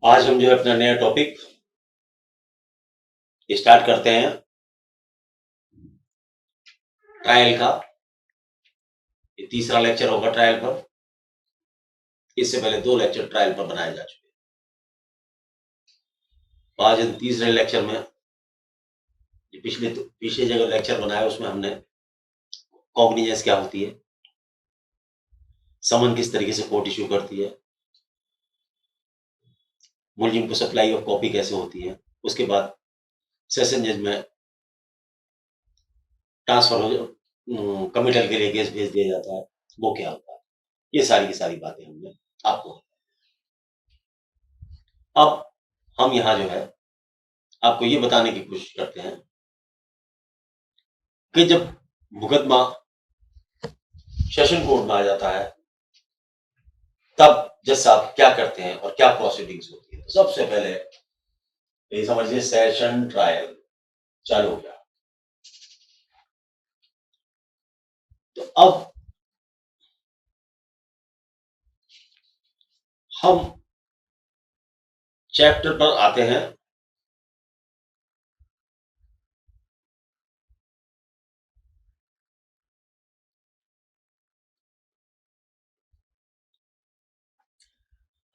आज हम जो है अपना नया टॉपिक स्टार्ट करते हैं ट्रायल का। ये तीसरा लेक्चर होगा ट्रायल पर। इससे पहले 2 लेक्चर ट्रायल पर बनाए जा चुके हैं। आज हम तीसरे लेक्चर में जो पिछले जगह लेक्चर बनाया उसमें हमने कॉग्निजेंस क्या होती है, समन किस तरीके से कोर्ट इश्यू करती है, मुलजिम को सप्लाई ऑफ कॉपी कैसे होती है, उसके बाद सेशन जज में ट्रांसफर हो कमिटल के लिए केस भेज दिया जाता है, वो क्या होता है। ये सारी की सारी बातें हमने आपको। अब हम यहाँ जो है आपको ये बताने की कोशिश करते हैं कि जब मुकदमा सेशन कोर्ट में आ जाता है तब जज साहब क्या करते हैं और क्या प्रोसीडिंग्स होती है। तो सबसे पहले ये समझिए सेशन ट्रायल चालू हो गया। तो अब हम चैप्टर पर आते हैं।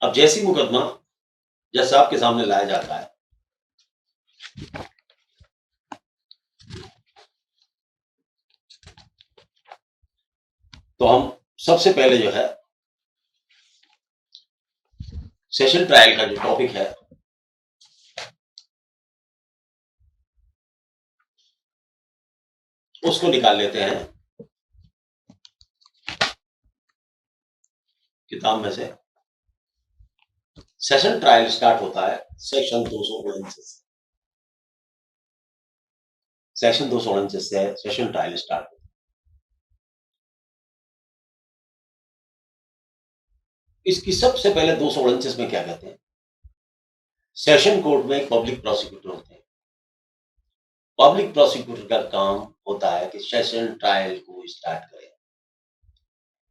अब जैसी मुकदमा जज साहब के सामने लाया जाता है तो हम सबसे पहले जो है सेशन ट्रायल का जो टॉपिक है उसको निकाल लेते हैं किताब में से। सेशन ट्रायल स्टार्ट होता है सेक्शन 249 से। सेक्शन 249 से सेशन ट्रायल स्टार्ट होता है। इसकी सबसे पहले 249 में क्या कहते हैं, सेशन कोर्ट में एक पब्लिक प्रोसिक्यूटर होते हैं। पब्लिक प्रोसिक्यूटर का काम होता है कि सेशन ट्रायल को स्टार्ट करें।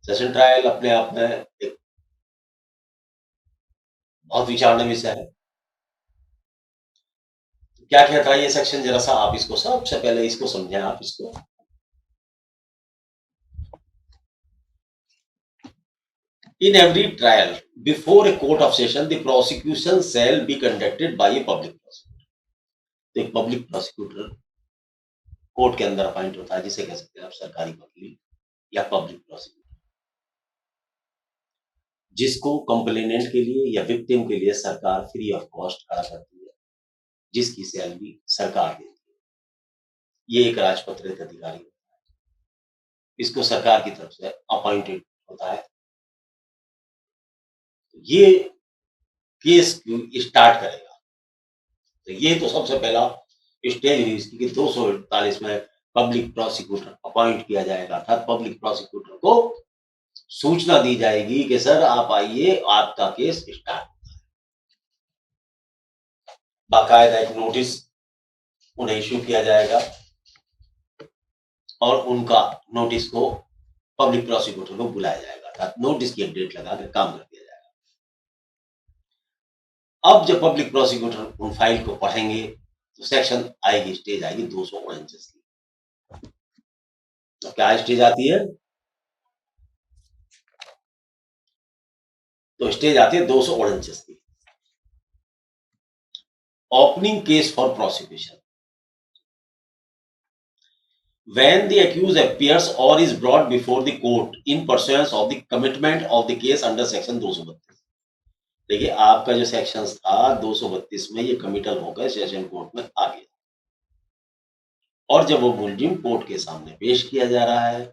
सेशन ट्रायल अपने आप में एक बहुत विचारणीय विषय है। क्या कहता है ये सेक्शन, जरा सा आप इसको सबसे पहले इसको समझें। आप इसको in every trial before a court of session the prosecution shall be conducted by a public prosecutor. तो एक पब्लिक प्रोसिक्यूटर कोर्ट के अंदर अपॉइंट होता है, जिसे कह सकते हैं आप सरकारी वकील या पब्लिक प्रोसिक्यूटर, जिसको कंप्लेनेंट के लिए या विक्टिम के लिए सरकार फ्री ऑफ कॉस्ट खड़ा करती है, जिसकी सैलरी सरकार देती है। ये एक राजपत्रित अधिकारी होता है, इसको सरकार की तरफ से अपॉइंटेड होता है। ये केस स्टार्ट करेगा। तो ये तो सबसे पहला स्टेज हुई इसकी कि 248 में पब्लिक प्रोसिक्यूटर अपॉइंट किया जाएगा, अर्थात पब्लिक प्रोसिक्यूटर को सूचना दी जाएगी कि सर आप आइए, आपका केस स्टार्ट। बाकायदा एक नोटिस उन्हें इश्यू किया जाएगा और उनका नोटिस को पब्लिक प्रोसिक्यूटर को बुलाया जाएगा, अर्थात नोटिस की एक डेट लगा कर काम कर दिया जाएगा। अब जब पब्लिक प्रोसिक्यूटर उन फाइल को पढ़ेंगे तो सेक्शन आएगी, स्टेज आएगी 249 की। तो क्या स्टेज आती है, तो स्टेज आती है 249 की, opening case for prosecution. When the accused appears or is brought before the court in pursuance of the commitment of the case under section 232। देखिए आपका जो सेक्शन था 232 में ये कमिटल होकर सेशन कोर्ट में आ गया और जब वो मुलजिम कोर्ट के सामने पेश किया जा रहा है,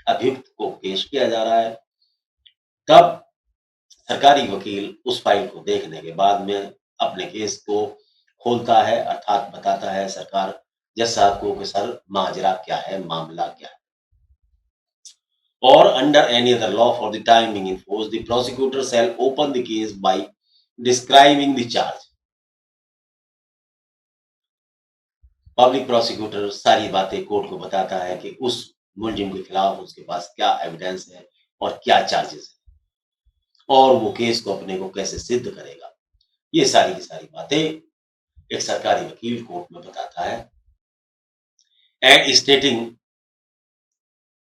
अभियुक्त को पेश किया जा रहा है, तब सरकारी वकील उस फाइल को देखने के बाद में अपने केस को खोलता है, अर्थात बताता है सरकार जज साहब को कि सर माजरा क्या है, मामला क्या है। Or under any other law for the time being in force, the prosecutor shall open the case by describing the charge। Public prosecutor सारी बातें कोर्ट को बताता है कि उस मुलजिम के खिलाफ उसके पास क्या एविडेंस है और क्या चार्जेस है और वो केस को अपने को कैसे सिद्ध करेगा। ये सारी की सारी बातें एक सरकारी वकील कोर्ट में बताता है and स्टेटिंग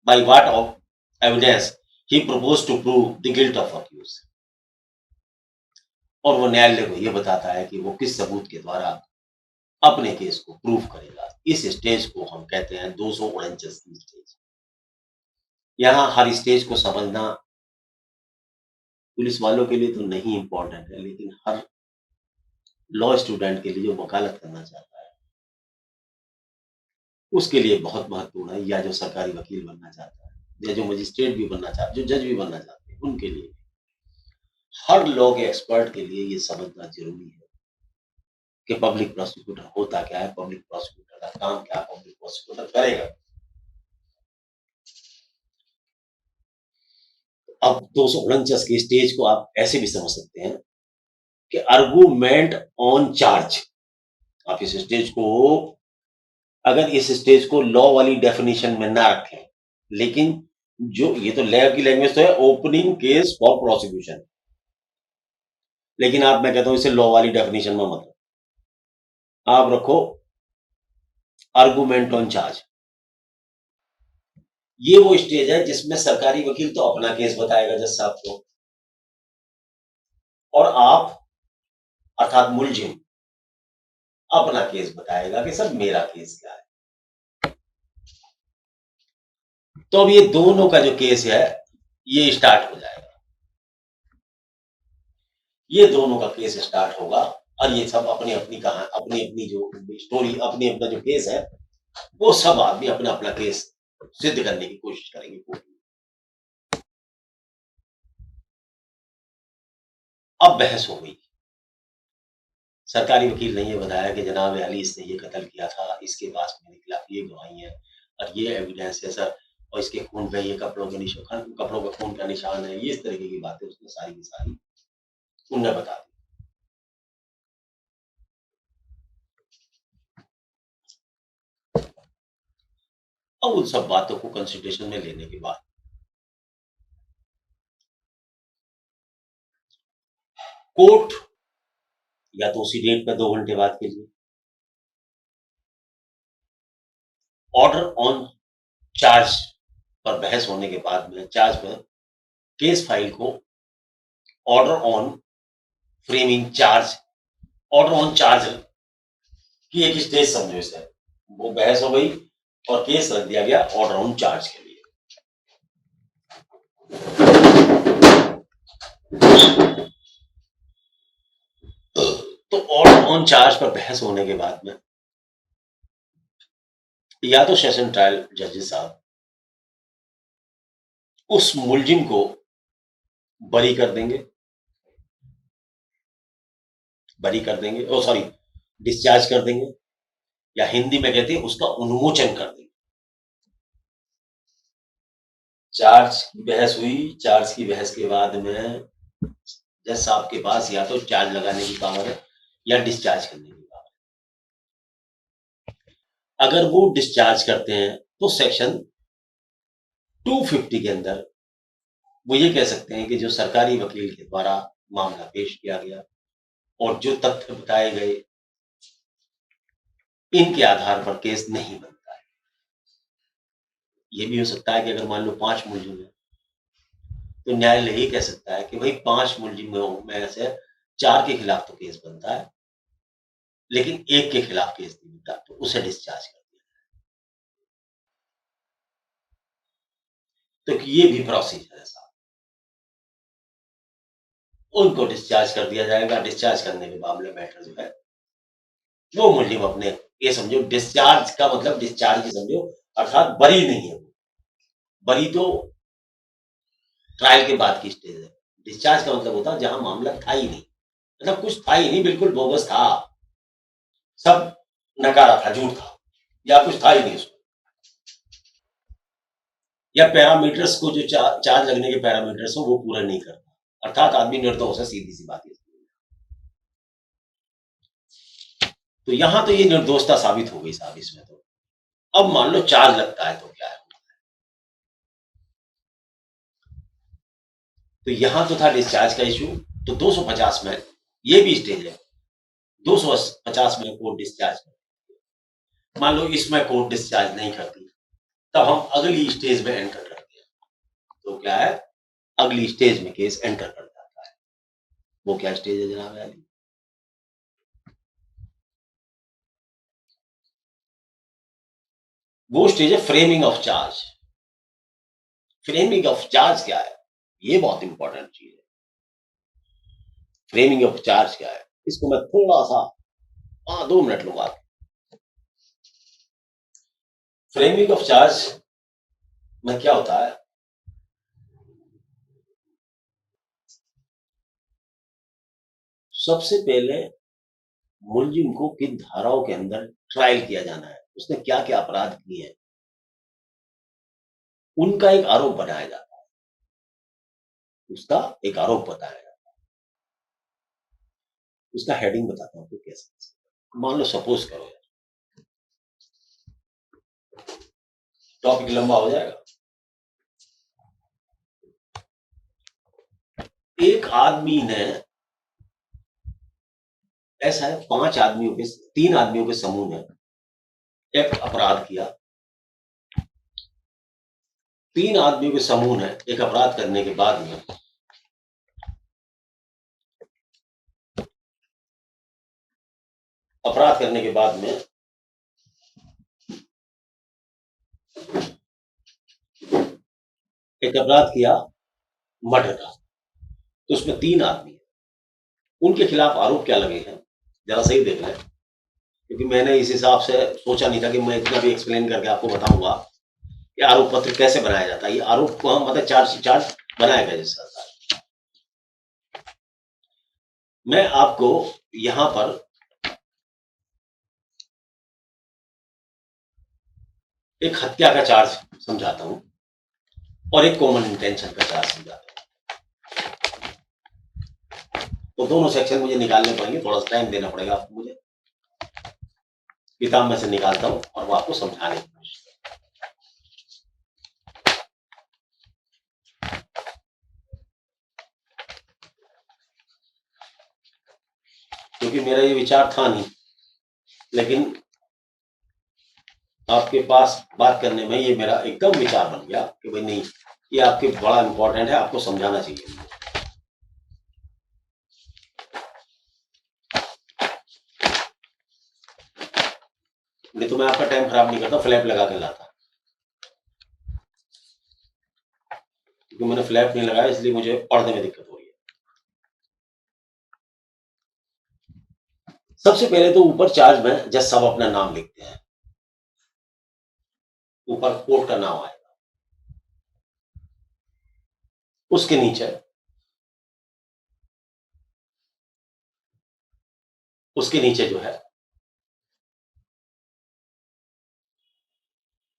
by what of evidence he proposed to prove the guilt of accused। और वो न्यायालय को ये बताता है कि वो किस सबूत के द्वारा अपने केस को प्रूव करेगा। इस स्टेज को हम कहते हैं 249 की स्टेज। यहाँ हर स्टेज को समझना पुलिस वालों के लिए तो नहीं इम्पोर्टेंट है, लेकिन हर लॉ स्टूडेंट के लिए जो वकालत करना चाहता है, उसके लिए बहुत महत्वपूर्ण है, या जो सरकारी वकील बनना चाहता है, या जो मजिस्ट्रेट भी बनना चाहता है, जो जज भी बनना चाहते हैं, उनके लिए हर लॉ के एक्सपर्ट के लिए ये समझना ज़रूरी है कि पब्लिक प्रोसिक्यूटर होता क्या है, पब्लिक प्रोसिक्यूटर का काम क्या पब्लिक प्रोसिक्यूटर करेगा। अब 249 की स्टेज को आप ऐसे भी समझ सकते हैं कि आर्गुमेंट ऑन चार्ज। आप इस स्टेज को, अगर इस स्टेज को लॉ वाली डेफिनेशन में ना रखें, लेकिन जो ये तो लॉ की लैंग्वेज तो है ओपनिंग केस फॉर प्रोसिक्यूशन, लेकिन आप, मैं कहता हूं इसे लॉ वाली डेफिनेशन में मत रखो, आप रखो आर्गुमेंट ऑन चार्ज। ये वो स्टेज है जिसमें सरकारी वकील तो अपना केस बताएगा जज साहब को, और आप अर्थात मुलजिम अपना केस बताएगा कि सर मेरा केस क्या है। तो अब ये दोनों का जो केस है ये स्टार्ट हो जाएगा, ये दोनों का केस स्टार्ट होगा, और ये सब अपनी अपनी कहानी, अपनी अपनी जो स्टोरी, अपनी अपना जो केस है, वो सब आदमी अपना अपना केस सिद्ध करने की कोशिश करेंगे कोर्ट में। अब बहस हो गई, सरकारी वकील ने ये बताया कि जनाब अली इसने ये कत्ल किया था, इसके पास मेरे खिलाफ ये गवाही है और ये एविडेंस है सर, और इसके खून पे ये कपड़ों के निशान, कपड़ों पे खून का निशान है, ये इस तरीके की बातें उसने सारी की सारी उन्हें बता दी। अब उन सब बातों को कंसिडरेशन में लेने के बाद कोर्ट या तो उसी डेट पे 2 घंटे बाद के लिए ऑर्डर ऑन चार्ज पर बहस होने के बाद में चार्ज पर केस फाइल को order on framing charge, order on charge की एक स्टेज समझो इसे, वो बहस हो गई और केस रख दिया गया ऑर्डर ऑन चार्ज के लिए। तो ऑर्डर ऑन चार्ज पर बहस होने के बाद में या तो सेशन ट्रायल जजेस साहब उस मुलजिम को बरी कर देंगे, ओ सॉरी डिस्चार्ज कर देंगे, या हिंदी में कहते हैं उसका उन्मोचन कर देंगे। चार्ज की बहस हुई, चार्ज की बहस के बाद में जज साहब के पास या तो चार्ज लगाने की पावर है या डिस्चार्ज करने की पावर है। अगर वो डिस्चार्ज करते हैं तो सेक्शन 250 के अंदर वो ये कह सकते हैं कि जो सरकारी वकील के द्वारा मामला पेश किया गया और जो तथ्य बताए गए, इनके आधार पर केस नहीं बनता है। ये भी हो सकता है कि अगर मान लो 5 मुलजिम है तो न्यायालय ये कह सकता है कि भाई 5 मुलजिमों में से 4 के खिलाफ तो केस बनता है, लेकिन एक के खिलाफ केस नहीं बनता, तो उसे डिस्चार्ज कर दिया। तो ये भी प्रोसीजर है साहब, उनको डिस्चार्ज कर दिया जाएगा। डिस्चार्ज करने के मामले मैटर जो है वो मुलजिम अपने, ये समझो डिस्चार्ज का मतलब डिस्चार्ज ही समझो, अर्थात बरी नहीं है वो, बरी तो ट्रायल के बाद की स्टेज है। डिस्चार्ज का मतलब होता है जहां मामला था ही नहीं, मतलब कुछ था ही नहीं, बिल्कुल बोगस था, सब नकारा था, झूठ था, या कुछ था ही नहीं उसमें, या पैरामीटर्स को जो चार्ज लगने के पैरामीटर्स हो वो पूरा नहीं करता, अर्थात आदमी निर्दोष है, सीधी सी बात है। तो यहां तो ये निर्दोषता साबित हो गई साहब इसमें। तो अब मान लो चार्ज लगता है तो क्या है, तो यहां तो था डिस्चार्ज का इश्यू। तो 250 में ये भी स्टेज है। 250 में कोर्ट डिस्चार्ज कर, मान लो इसमें कोर्ट डिस्चार्ज नहीं करती, तब हम अगली स्टेज में एंटर करते हैं। तो क्या है, अगली स्टेज में केस एंटर कर जाता है। वो क्या स्टेज है जनाब अली? वो स्टेज है framing of charge. Framing of charge क्या है, ये बहुत इंपॉर्टेंट चीज है। फ्रेमिंग ऑफ चार्ज क्या है, इसको मैं थोड़ा सा 2 मिनट लूंगा। फ्रेमिंग ऑफ चार्ज में क्या होता है, सबसे पहले मुलजिम को किन धाराओं के अंदर ट्रायल किया जाना है, उसने क्या क्या अपराध किए हैं, उनका एक आरोप बनाया जाता है। उसका एक आरोप बताया जाता है। उसका हेडिंग बताता हूं कैसे। मान लो सपोज करो, टॉपिक लंबा हो जाएगा। एक आदमी ने, ऐसा है 3 आदमियों के समूह ने एक अपराध किया। 3 आदमियों के समूह ने एक अपराध करने के बाद में एक अपराध किया मर्डर का। तो उसमें 3 आदमी हैं, उनके खिलाफ आरोप क्या लगे हैं जरा सही देख लें, क्योंकि मैंने इस हिसाब से सोचा नहीं था कि मैं इतना भी एक्सप्लेन करके आपको बताऊंगा कि आरोप पत्र कैसे बनाया जाता है। ये आरोप को हम मतलब चार्ज बनाया गया जैसा था। मैं आपको यहां पर एक हत्या का चार्ज समझाता हूं और एक कॉमन इंटेंशन का चार्ज समझाता हूं। तो दोनों सेक्शन मुझे निकालने पड़ेंगे, थोड़ा सा टाइम देना पड़ेगा आपको। मुझे किताब में से निकालता हूं और वो आपको समझाने की कोशिश करता हूं, क्योंकि मेरा ये विचार था नहीं, लेकिन आपके पास बात करने में ये मेरा एकदम विचार बन गया कि भाई नहीं, ये आपके बड़ा इंपॉर्टेंट है, आपको समझाना चाहिए। नहीं तो मैं आपका टाइम खराब नहीं करता, फ्लैप लगा के लाता। क्योंकि मैंने फ्लैप नहीं लगाया, इसलिए मुझे पढ़ने में दिक्कत हो रही है। सबसे पहले तो ऊपर चार्ज में जज साहब अपना नाम लिखते हैं, ऊपर कोर्ट का नाम आएगा। उसके नीचे जो है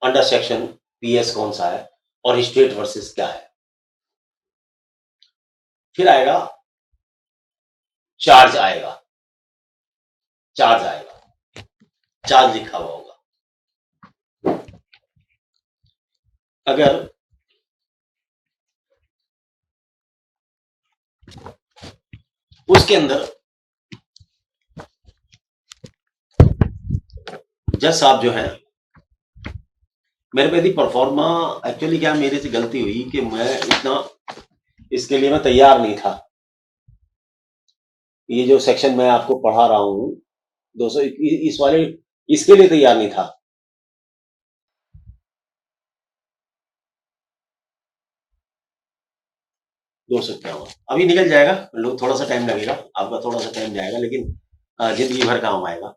अंडर सेक्शन पीएस कौन सा है और स्टेट वर्सेस क्या है। फिर आएगा चार्ज आएगा, चार्ज लिखा हुआ होगा। अगर उसके अंदर जज साहब जो है, मेरे पे थी परफॉर्मा, एक्चुअली क्या मेरे से गलती हुई कि मैं इतना इसके लिए मैं तैयार नहीं था। ये जो सेक्शन मैं आपको पढ़ा रहा हूं 200 इस वाले, इसके लिए तैयार नहीं था। दो सकता हूँ अभी निकल जाएगा, लोग थोड़ा सा टाइम लगेगा, आपका थोड़ा सा टाइम जाएगा, लेकिन जिंदगी भर काम आएगा।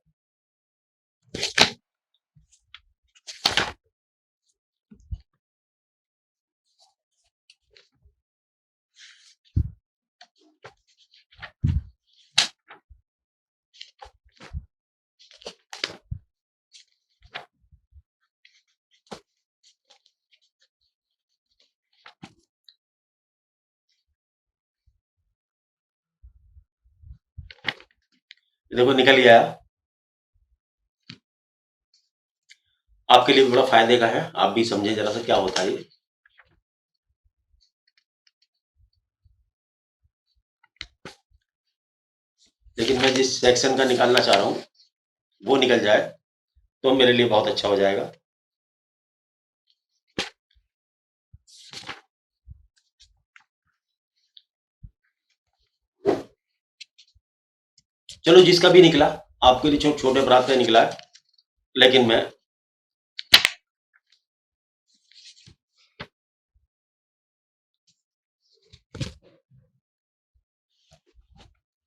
देखो निकल गया, आपके लिए बड़ा फायदे का है, आप भी समझे जरा सा क्या होता है ये। लेकिन मैं जिस सेक्शन का निकालना चाह रहा हूँ वो निकल जाए तो मेरे लिए बहुत अच्छा हो जाएगा। चलो जिसका भी निकला, आपके लिए छोटे प्राप्त का निकला है, लेकिन मैं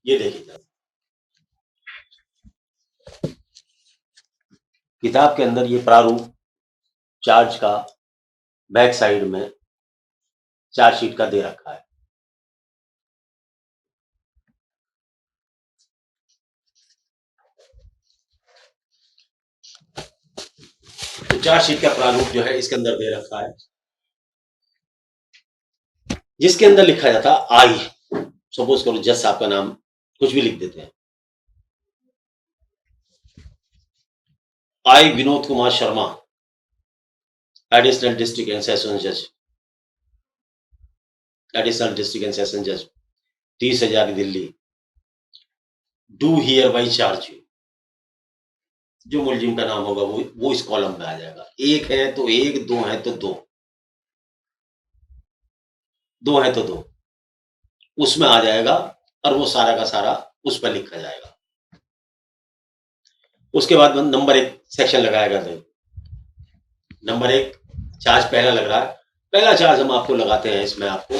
ये देखिए किताब के अंदर ये प्रारूप चार्ज का बैक साइड में चार्जशीट का दे रखा है। तो चार्जशीट का प्रारूप जो है इसके अंदर दे रखा है, जिसके अंदर लिखा जाता आई, सपोज करो जज साहब का नाम कुछ भी लिख देते हैं, आई Vinod Kumar Sharma, additional district and session जज, एडिशनल डिस्ट्रिक्ट एंड सेशन जज 30,000 Delhi, do here by charge you. जो मुलजिम का नाम होगा वो इस कॉलम में आ जाएगा। एक है तो एक, दो है तो दो, दो है तो दो, उसमें आ जाएगा और वो सारा का सारा उस पर लिखा जाएगा। उसके बाद नंबर एक सेक्शन लगाएगा। नंबर एक चार्ज पहला लग रहा है, पहला चार्ज हम आपको लगाते हैं इसमें, आपको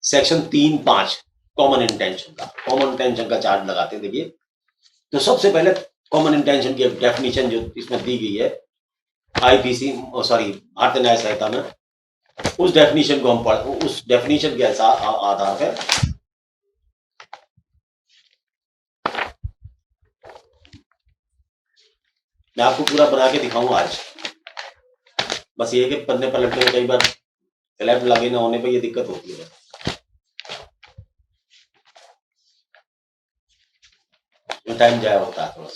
सेक्शन 3(5) कॉमन इंटेंशन का, कॉमन इंटेंशन का चार्ज लगाते हैं। देखिए तो सबसे पहले कॉमन इंटेंशन की डेफिनेशन जो इसमें दी गई है आईपीसी सॉरी भारतीय न्याय संहिता में, उस डेफिनेशन को हम पढ़, उस डेफिनेशन के आधार पर मैं आपको पूरा बना के दिखाऊंगा आज। बस ये कि पन्ने पलटने में कई बार स्लैब लगे ना होने पर ये दिक्कत होती है, टाइम जाया होता है थोड़ा सा।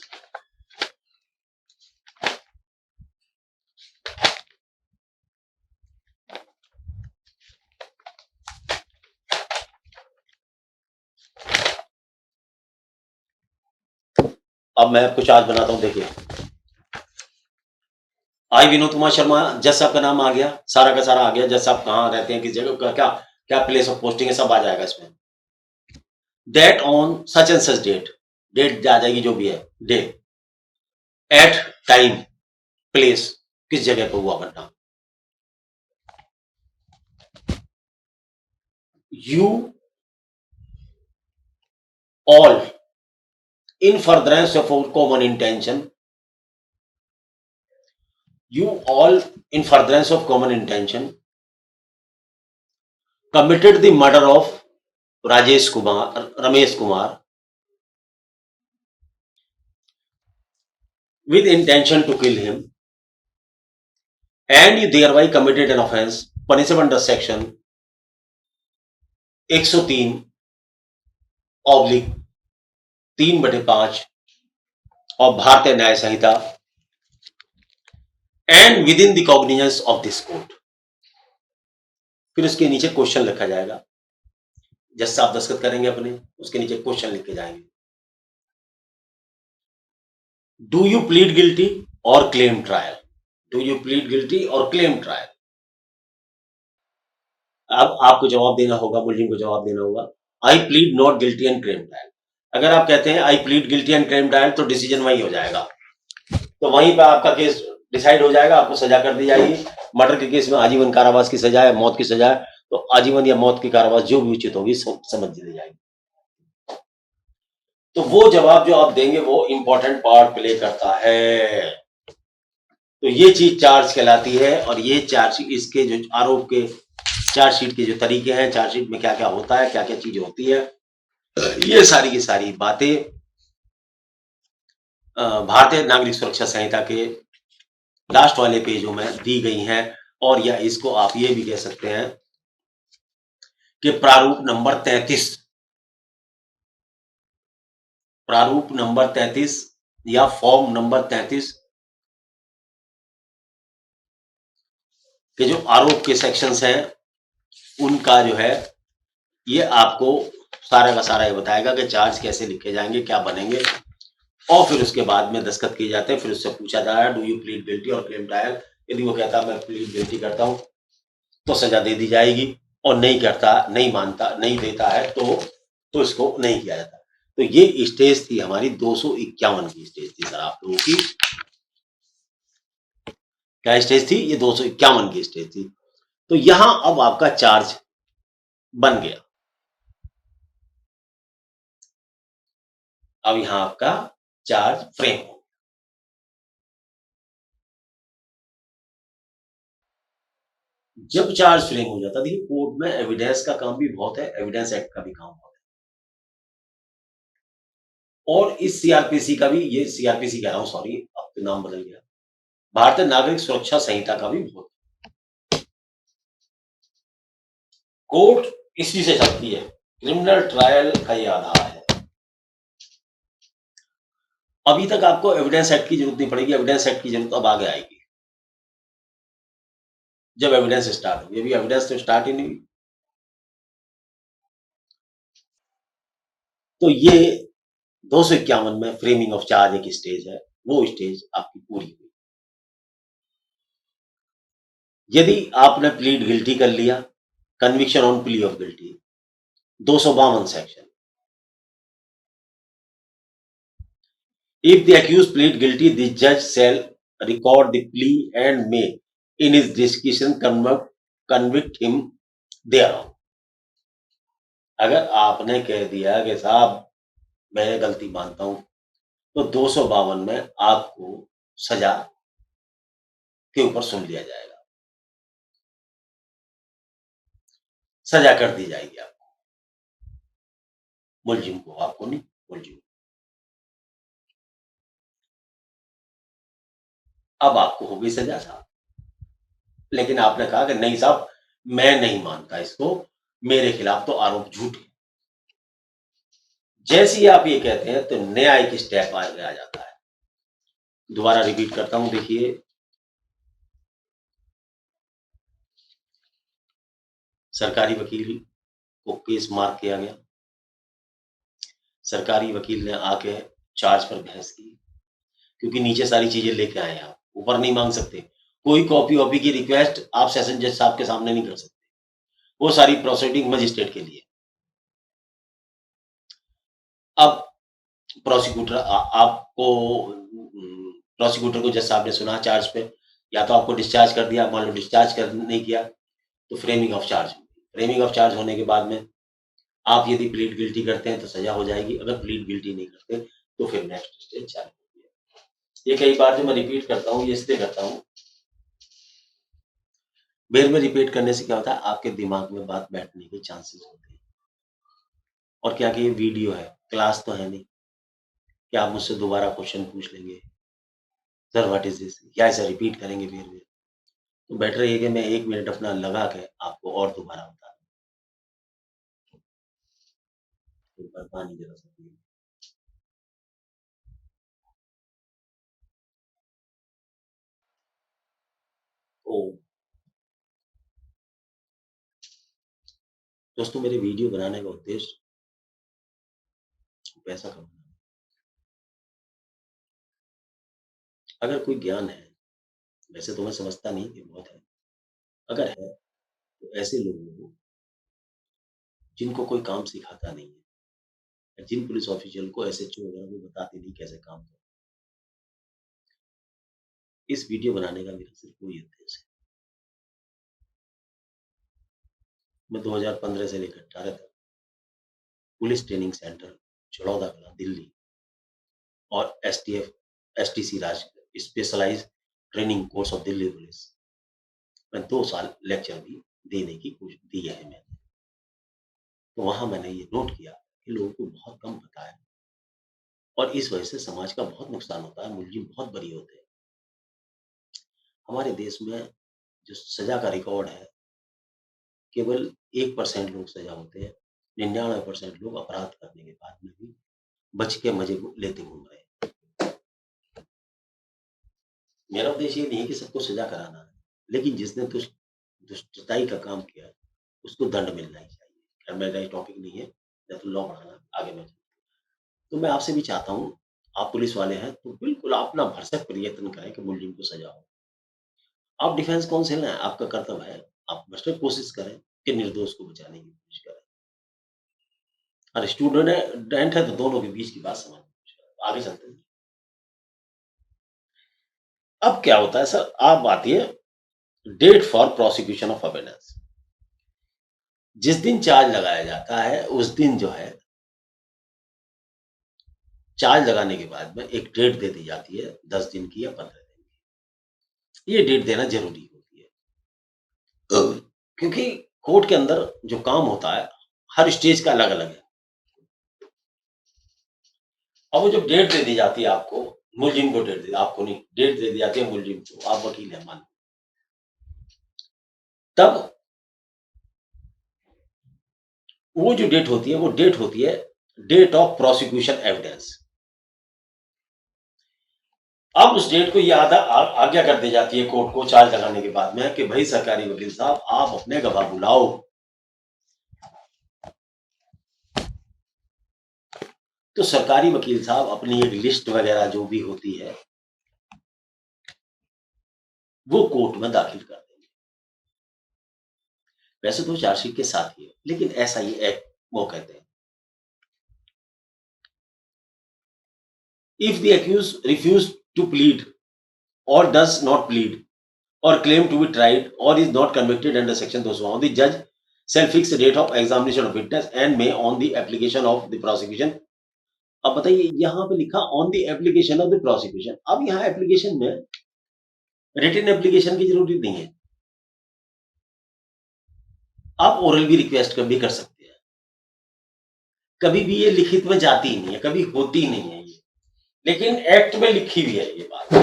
अब मैं कुछ आज बनाता हूं। देखिए आई विनोद कुमार शर्मा, जज साहब का नाम आ गया, सारा का सारा आ गया, जज साहब कहाँ रहते हैं, किस जगह, क्या क्या प्लेस ऑफ पोस्टिंग है, सब आ जाएगा इसमें। Date on such and such date, date आ जाएगी जो भी है, डेट, एट टाइम, प्लेस, किस जगह पर हुआ घटना, you all in furtherance of our common intention, you all in furtherance of common intention committed the murder of Ramesh Kumar with intention to kill him, and you thereby committed an offence punishable under section 103/3/5 of Bharatiya Nyaya Sanhita and within the cognizance of this court. फिर उसके नीचे question लिखा जाएगा, जज साहब दस्तखत करेंगे अपने, उसके नीचे क्वेश्चन लिखे जाएंगे, डू यू प्लीड गिल्टी और claim trial, do you plead guilty और क्लेम ट्रायल। अब आपको जवाब देना होगा, मुलजिम को जवाब देना होगा, I plead not guilty and claim trial. अगर आप कहते हैं I plead guilty and claim trial तो डिसीजन वही हो जाएगा, तो वहीं पर आपका केस डिसाइड हो जाएगा, आपको सजा कर दी जाएगी। मर्डर के केस में आजीवन कारावास की सजा है, मौत की सजा है, तो आजीवन या मौत की कारावास जो भी उचित होगी समझ दी जाएगी। तो वो जवाब जो आप देंगे वो इंपॉर्टेंट पार्ट प्ले करता है। तो ये चीज चार्ज कहलाती है, और ये चार्ज इसके जो आरोप के चार्जशीट के जो तरीके हैं, चार्जशीट में क्या क्या होता है, क्या क्या चीज होती है, ये सारी की सारी बातें भारतीय नागरिक सुरक्षा संहिता के लास्ट वाले पेजों में दी गई हैं। और या इसको आप ये भी कह सकते हैं कि प्रारूप नंबर 33, प्रारूप नंबर 33 या फॉर्म नंबर 33 के जो आरोप के सेक्शंस हैं उनका जो है ये आपको सारा का सारा ये बताएगा कि चार्ज कैसे लिखे जाएंगे, क्या बनेंगे, और फिर उसके बाद में दस्तखत किए जाते हैं। फिर उससे पूछा जा रहा है डू यू प्लीड गिल्टी और क्लेम ट्रायल। यदि वो कहता है मैं प्लीड गिल्टी करता हूँ तो सजा दे दी जाएगी, और नहीं करता, नहीं मानता, नहीं देता है तो इसको नहीं किया जाता। तो ये स्टेज थी हमारी 251 की स्टेज थी सर आप लोगों की। क्या स्टेज थी? ये 251 की स्टेज थी। तो यहां अब आपका चार्ज बन गया। अब यहां आपका चार्ज फ्रेम हो। जब चार्ज फ्रेम हो जाता, देखिए कोर्ट में एविडेंस का काम भी बहुत है, एविडेंस एक्ट का भी काम बहुत है, और इस सीआरपीसी का भी, ये सीआरपीसी कह रहा हूं सॉरी, अब तो नाम बदल गया, भारतीय नागरिक सुरक्षा संहिता का भी बहुत। कोर्ट इसी से चलती है, क्रिमिनल ट्रायल का ये आधार है। अभी तक आपको एविडेंस एक्ट की जरूरत नहीं पड़ेगी, एविडेंस एक्ट की जरूरत अब आगे आएगी जब एविडेंस स्टार्ट होगी। अभी एविडेंस तो स्टार्ट ही नहीं हुई। तो ये 251 में फ्रेमिंग ऑफ चार्ज एक स्टेज है, वो स्टेज आपकी पूरी हुई। यदि आपने प्लीड गिल्टी कर लिया, conviction on plea of guilty, 252 section, if the accused plead guilty, the judge shall record the plea and may in his discretion convict him thereon। अगर आपने कह दिया कि साहब मैं गलती मानता हूं, तो 252 में आपको सजा के ऊपर सुन लिया जाएगा, सजा कर दी जाएगी आपको, मुलजिम को, आपको नहीं, मुलजिम। अब आपको हो गई सजा साहब, लेकिन आपने कहा कि नहीं साहब मैं नहीं मानता इसको, मेरे खिलाफ तो आरोप झूठे। जैसे ही आप ये कहते हैं तो न्यायिक स्टेप आगे आ जाता है। दोबारा रिपीट करता हूं, देखिए सरकारी वकील को केस मार्क किया गया, सरकारी वकील ने आके चार्ज पर बहस की, क्योंकि नीचे सारी चीजें लेके आए हैं, आप ऊपर नहीं मांग सकते, कोई कॉपी वॉपी की रिक्वेस्ट आप सेशन जज साहब के सामने नहीं कर सकते, वो सारी प्रोसीडिंग मजिस्ट्रेट के लिए। अब प्रोसिक्यूटर आपको, प्रोसिक्यूटर को जज साहब ने सुना चार्ज पे, या तो आपको डिस्चार्ज कर दिया, मान लो डिस्चार्ज कर नहीं किया तो framing of charge. Framing of charge होने के बाद में आप यदि प्लीड गिल्टी करते हैं तो सजा हो जाएगी, अगर प्लीड गिल्टी नहीं करते तो फिर नेक्स्ट स्टेज चालू होती है। ये कई बार जो मैं रिपीट करता हूँ ये इसलिए करता हूँ, बेर में रिपीट करने से क्या होता है, आपके दिमाग में बात बैठने के चांसेस होते हैं। और क्या कि ये वीडियो है, क्लास तो है नहीं कि आप मुझसे दोबारा क्वेश्चन पूछ लेंगे, सर व्हाट इज दिस, या ऐसा रिपीट करेंगे बेर में। तो बेटर ये कि मैं 1 मिनट अपना लगा के आपको और दोबारा बता दूं। एक बार पानी जरा सा पिए। तो दोस्तों मेरे वीडियो बनाने का उद्देश्य पैसा कमाना। अगर कोई ज्ञान है, वैसे तो मैं समझता नहीं कि बहुत है, अगर है तो ऐसे लोगों को जिनको कोई काम सिखाता नहीं है, जिन पुलिस ऑफिशियल को एसएचओ वगैरह को बताते नहीं कैसे काम करो, इस वीडियो बनाने का मेरा सिर्फ वही उद्देश्य है। मैं 2015 से लेकर 18 तक police training centre चड़ौदा Kalan Delhi और एसटीएफ एसटीसी राज specialise training course of Delhi police में 2 साल लेक्चर भी देने की कोशिश दी है मैंने। तो वहां मैंने ये नोट किया कि लोगों को बहुत कम पता है, और इस वजह से समाज का बहुत नुकसान होता है, मुलजिम बहुत बरी होते हैं। हमारे देश में जो सजा का रिकॉर्ड है, केवल 1% लोग सजा होते हैं, 99% लोग अपराध करने के बाद में भी बच के मजे लेते घूम रहे हैं। मेरा उद्देश्य ये नहीं है कि सबको सजा कराना है, लेकिन जिसने दुष्टताई का काम किया है उसको दंड मिलना ही चाहिए। खैर मेरा ये टॉपिक नहीं है, या तो लॉ पढ़ाना आगे बढ़। तो मैं आपसे भी चाहता हूँ, आप पुलिस वाले हैं तो बिल्कुल आप ना भरसक प्रयत्न करें कि मुलजिम को सजा हो। आप डिफेंस काउंसिल हैं, आपका कर्तव्य है, आप भरसक कोशिश करें कि निर्दोष को बचाने की कोशिश करें। और स्टूडेंट है डेंट है तो दोनों के बीच की बात समझने की कोशिश करें। आगे चलते हैं। अब क्या होता है सर, अब आती है date for prosecution of evidence. जिस दिन चार्ज लगाया जाता है उस दिन जो है चार्ज लगाने के बाद में एक डेट दे दी जाती है 10 दिन की या 15 दिन की। ये डेट देना ज़रूरी होती है। क्योंकि कोर्ट के अंदर जो काम होता है, हर स्टेज का अलग-अलग है। अब वो जब डेट दे दी जाती है आपको, मुलजिम को डेट दे आपको नहीं, डेट दे दी जाती है मुलजिम को, आप वकील हैं मान लो। तब वो जो डेट होती है, वो डेट होती है डेट ऑफ प्रोसिक्यूशन एविडेंस। अब उस डेट को ये आज्ञा कर दी जाती है कोर्ट को चार्ज लगाने के बाद में कि भाई सरकारी वकील साहब आप अपने गवाह बुलाओ। तो सरकारी वकील साहब अपनी एक लिस्ट वगैरह जो भी होती है वो कोर्ट में दाखिल कर देंगे। वैसे तो चार्जशीट के साथ ही है, लेकिन ऐसा ही एक्ट वो कहते हैं। If the accused refuse to plead or does not plead or claim to be tried or is not convicted under section 200, the judge shall fix the date of examination of witness and may on the application of the prosecution। अब बताइए यहाँ पे लिखा on the application of the prosecution. अब यहाँ application में written application की जरूरत नहीं है, आप ओरल भी रिक्वेस्ट भी कर सकते हैं। कभी भी ये लिखित में जाती ही नहीं है, कभी होती नहीं है ये, लेकिन एक्ट में लिखी हुई है ये बात।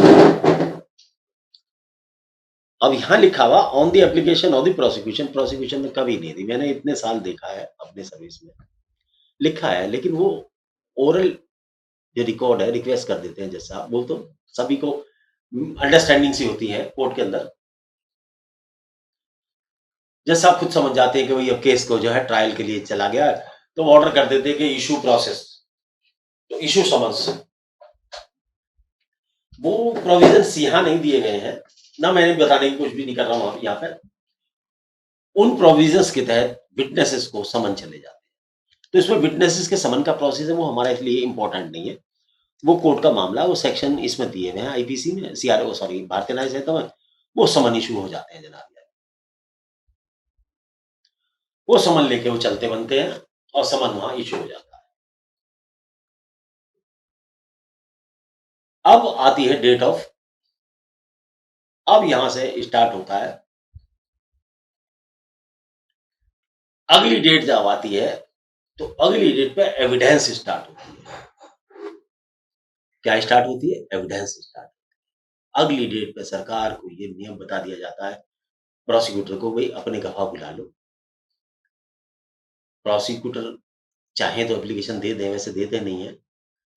अब यहाँ लिखा हुआ on the application of the prosecution, prosecution में कभी नहीं थी। मैंने इतने साल देखा है अपने सर्विस में, लिखा है, लेकिन वो ओरल जो रिकॉर्ड है रिक्वेस्ट कर देते हैं, जैसा वो तो सभी को अंडरस्टैंडिंग सी होती है कोर्ट के अंदर। जैसा आप खुद समझ जाते हैं कि भाई अब केस को जो है ट्रायल के लिए चला गया, तो ऑर्डर कर देते हैं कि इशू प्रोसेस, तो इशू समन्स। वो प्रोविजंस यहाँ नहीं दिए गए हैं, ना मैंने बताने की कुछ भी नहीं कर रहा हूँ यहाँ पर। उन प्रोविजंस के तहत विटनेसेस को समन चले जाते हैं। तो इसमें विटनेसेस के समन का प्रोसेस है वो हमारा इसलिए इंपॉर्टेंट नहीं है, वो कोर्ट का मामला, वो सेक्शन इसमें दिए हुए हैं आईपीसी में, सीआरओ सॉरी भारतीय न्याय संहिता में, वो समन इशू हो जाते हैं जनाब। वो समन लेके वो चलते बनते हैं और समन वहां इशू हो जाता है। अब आती है डेट ऑफ, अब यहां से स्टार्ट होता है अगली डेट जब आती है, तो अगली डेट पे एविडेंस स्टार्ट होती है। क्या स्टार्ट होती है? Evidence start. अगली डेट पे सरकार को ये नियम बता दिया जाता है प्रोसिक्यूटर को, भाई अपने गवाह बुला लो। प्रोसिक्यूटर चाहे तो एप्लीकेशन दे दें, वैसे देते नहीं है,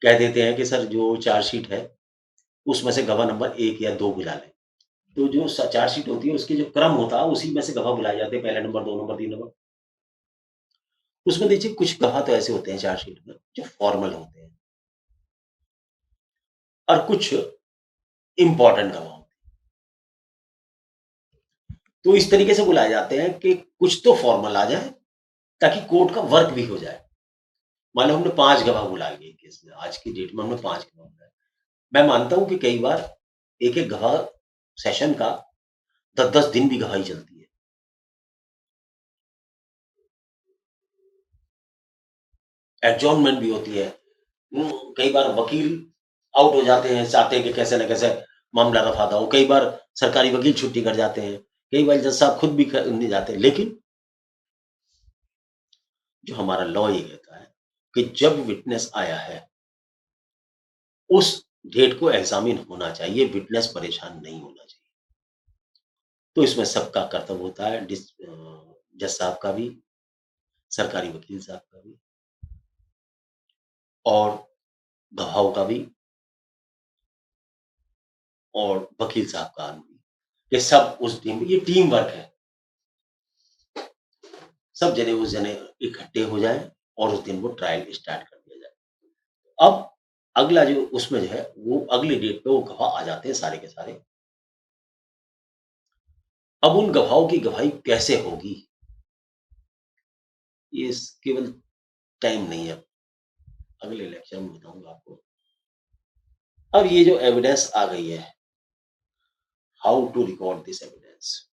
कह देते हैं कि सर जो चार्जशीट है उसमें से गवाह नंबर 1 या 2 बुला लें। तो जो चार्जशीट होती है उसके जो क्रम होता है उसी में से गवाह बुलाए जाते हैं, पहला नंबर, 2 नंबर, 3 नंबर। उसमें देखिए कुछ गवाह तो ऐसे होते हैं चार्जशीट में जो फॉर्मल होते हैं और कुछ इंपॉर्टेंट गवाह होते हैं। तो इस तरीके से बुलाए जाते हैं कि कुछ तो फॉर्मल आ जाए ताकि कोर्ट का वर्क भी हो जाए। मान लो हमने 5 गवाह बुला लिए केस में, आज की डेट में हमने 5 गवाह बुलाए। मैं मानता हूं कि कई बार एक-एक गवाह सेशन का 10-10 दिन भी गवाही चलती है। एडजॉर्नमेंट भी होती है। कई बार वकील आउट हो जाते हैं, चाहते हैं कि कैसे न कैसे मामला रफा हो। कई बार सरकारी वकील छुट्टी कर जाते हैं, कई बार जज साहब खुद भी नहीं जाते। लेकिन जो हमारा लॉ ये कहता है कि जब विटनेस आया है, उस डेट को एग्जामिन होना चाहिए, विटनेस परेशान नहीं होना चाहिए। तो इसमें सबका कर्तव्य होता है, जज साहब का भी, सरकारी वकील साहब का भी और गवाहों का भी और वकील साहब का भी। ये सब उस टीम, ये टीम वर्क है। सब जने उस जने इकट्ठे हो जाएं और उस दिन वो ट्रायल स्टार्ट कर दिया जाए। अब अगला जो उसमें जो है वो अगली डेट पे वो गवाह आ जाते हैं सारे के सारे। अब उन गवाहों की गवाही कैसे होगी, ये केवल टाइम नहीं है, अगले लेक्चर में बताऊँगा आपको। अब ये जो एविडेंस आ गई है, how to record this evidence,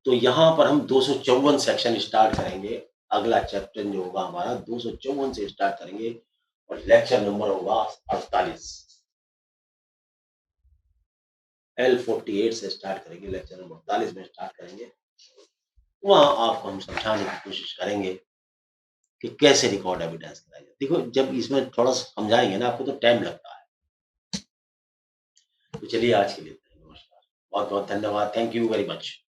तो यहाँ पर हम 254 सेक्शन स्टार्ट करेंगे। अगला चैप्टर जो होगा हमारा 254 से स्टार्ट करेंगे और लेक्चर नंबर होगा 48। L48 से स्टार्ट करेंगे, लेक्चर नंबर 48 में स्टार्ट करेंगे। वहाँ आपको हम समझाने की कोशिश करेंगे कि कैसे रिकॉर्ड एविडेंस कराया जाए। देखो जब इसमें थोड़ा समझाएँगे ना आपको तो टाइम लगता है। तो चलिए आज के लिए इतना ही। नमस्कार। बहुत-बहुत धन्यवाद। Thank you very much.